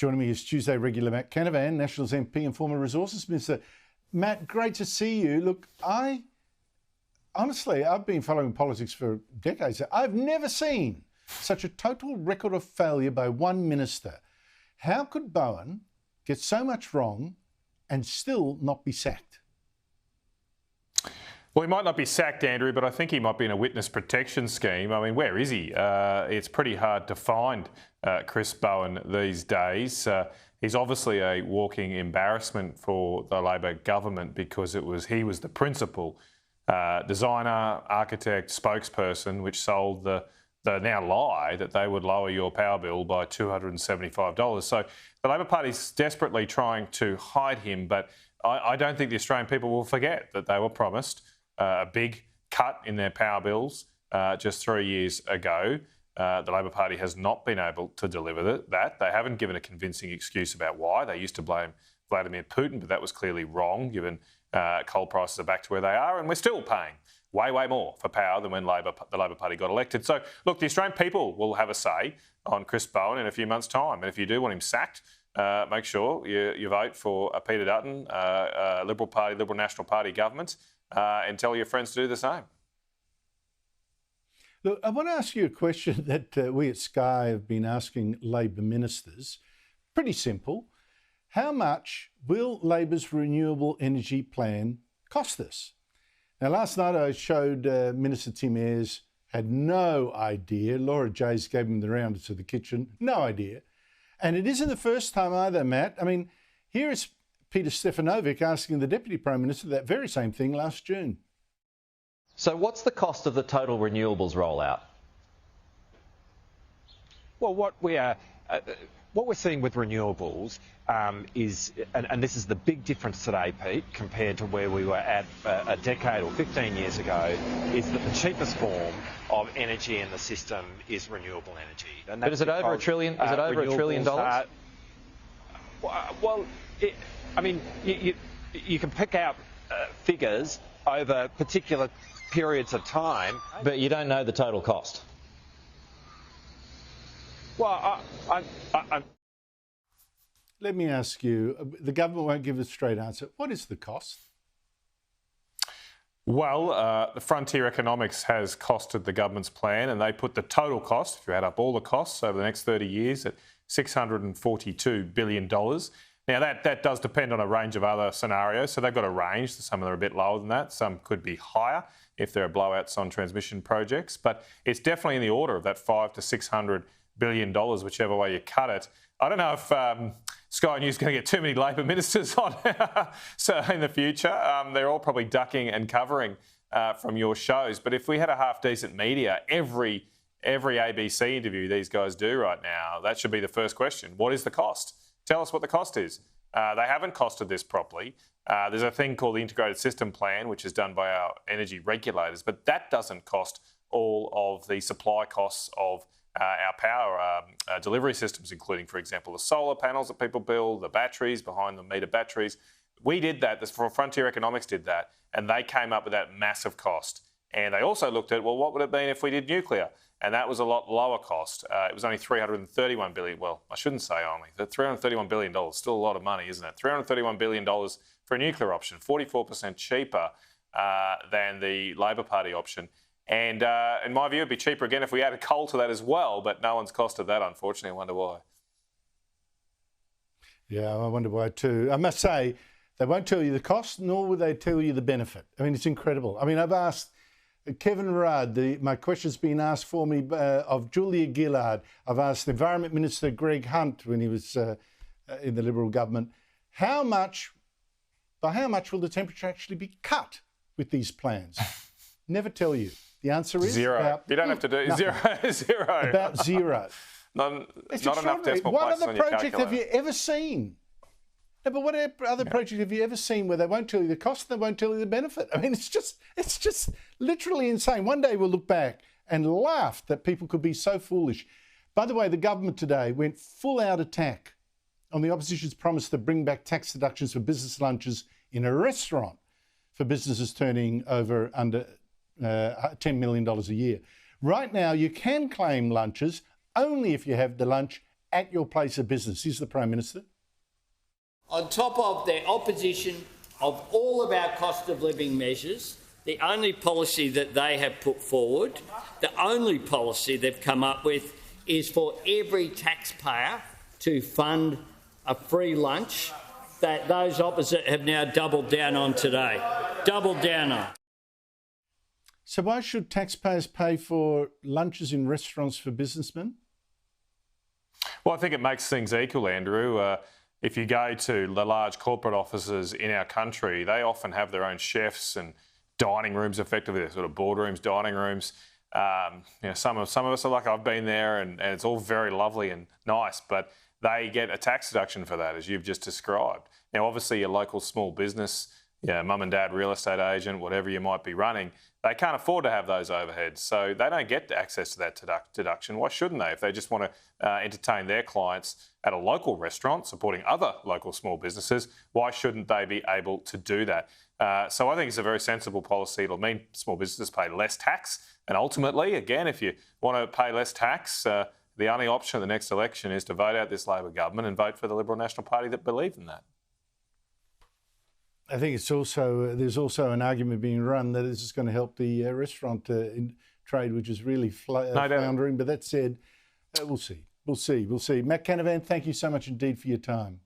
Joining me is Tuesday regular Matt Canavan, Nationals MP and former Resources Minister. Matt, great to see you. Look, honestly, I've been following politics for decades. I've never seen such a total record of failure by one minister. How could Bowen get so much wrong and still not be sacked? Well, he might not be sacked, Andrew, but I think he might be in a witness protection scheme. I mean, where is he? It's pretty hard to find Chris Bowen these days. He's obviously a walking embarrassment for the Labor government because he was the principal designer, architect, spokesperson, which sold the now lie that they would lower your power bill by $275. So the Labor Party's desperately trying to hide him, but I don't think the Australian people will forget that they were promised a big cut in their power bills just 3 years ago. The Labor Party has not been able to deliver that. They haven't given a convincing excuse about why. They used to blame Vladimir Putin, but that was clearly wrong given coal prices are back to where they are, and we're still paying way more for power than when the Labor Party got elected. So, look, the Australian people will have a say on Chris Bowen in a few months' time. And if you do want him sacked, make sure you vote for Peter Dutton, Liberal National Party government, and tell your friends to do the same. Look, I want to ask you a question that we at Sky have been asking Labor ministers. Pretty simple. How much will Labor's renewable energy plan cost us? Now, last night I showed Minister Tim Ayres had no idea. Laura Jays gave him the round to the kitchen, no idea. And it isn't the first time either, Matt. I mean, here is Peter Stefanovic asking the Deputy Prime Minister that very same thing last June. So what's the cost of the total renewables rollout? Well, what we're seeing with renewables is, and this is the big difference today, Pete, compared to where we were at a decade or 15 years ago, is that the cheapest form of energy in the system is renewable energy. And but is it over $1 trillion? Is it over $1 trillion? You can pick out figures over particular periods of time, but you don't know the total cost. Well, Let me ask you, the government won't give a straight answer. What is the cost? Well, the Frontier Economics has costed the government's plan, and they put the total cost, if you add up all the costs over the next 30 years, at $642 billion. Now, that does depend on a range of other scenarios. So they've got a range. Some of them are a bit lower than that. Some could be higher if there are blowouts on transmission projects. But it's definitely in the order of that $500 to $600 billion, whichever way you cut it. I don't know if Sky News is going to get too many Labor ministers on so in the future. They're all probably ducking and covering from your shows. But if we had a half-decent media, every ABC interview these guys do right now, that should be the first question. What is the cost? Tell us what the cost is. They haven't costed this properly. There's a thing called the Integrated System Plan, which is done by our energy regulators, but that doesn't cost all of the supply costs of our power delivery systems, including, for example, the solar panels that people build, the batteries, behind-the-meter batteries. We did that. Frontier Economics did that, and they came up with that massive cost. And they also looked at, well, what would it mean if we did nuclear? And that was a lot lower cost. It was only $331 billion. Well, I shouldn't say only. The $331 billion, still a lot of money, isn't it? $331 billion for a nuclear option, 44% cheaper than the Labor Party option. And in my view, it'd be cheaper again if we added coal to that as well, but no one's costed that, unfortunately. I wonder why. Yeah, I wonder why too. I must say, they won't tell you the cost, nor will they tell you the benefit. I mean, it's incredible. I mean, I've asked Kevin Rudd, my question's been asked for me of Julia Gillard. I've asked the Environment Minister Greg Hunt when he was in the Liberal government, by how much will the temperature actually be cut with these plans? Never tell you. The answer is zero. You don't have to do nothing. Zero. About zero. Not enough decimal what places other on your project calculator. have you ever seen? No, but what other project have you ever seen where they won't tell you the cost and they won't tell you the benefit? I mean, it's just literally insane. One day we'll look back and laugh that people could be so foolish. By the way, the government today went full-out attack on the opposition's promise to bring back tax deductions for business lunches in a restaurant for businesses turning over under $10 million a year. Right now, you can claim lunches only if you have the lunch at your place of business. Here's the Prime Minister. On top of their opposition of all of our cost of living measures, the only policy that they have put forward, the only policy they've come up with is for every taxpayer to fund a free lunch that those opposite have now doubled down on today. Doubled down on. So why should taxpayers pay for lunches in restaurants for businessmen? Well, I think it makes things equal, Andrew. If you go to the large corporate offices in our country, they often have their own chefs and dining rooms, effectively, they're sort of boardrooms, dining rooms. Some of us are like, I've been there and it's all very lovely and nice, but they get a tax deduction for that, as you've just described. Now, obviously, your local small business, mum and dad real estate agent, whatever you might be running, they can't afford to have those overheads. So they don't get access to that deduction. Why shouldn't they? If they just want to entertain their clients at a local restaurant, supporting other local small businesses, why shouldn't they be able to do that? So I think it's a very sensible policy. It'll mean small businesses pay less tax. And ultimately, again, if you want to pay less tax, the only option at the next election is to vote out this Labor government and vote for the Liberal National Party that believe in that. I think it's also there's also an argument being run that this is going to help the restaurant trade, which is really floundering. But that said, we'll see. Matt Canavan, thank you so much indeed for your time.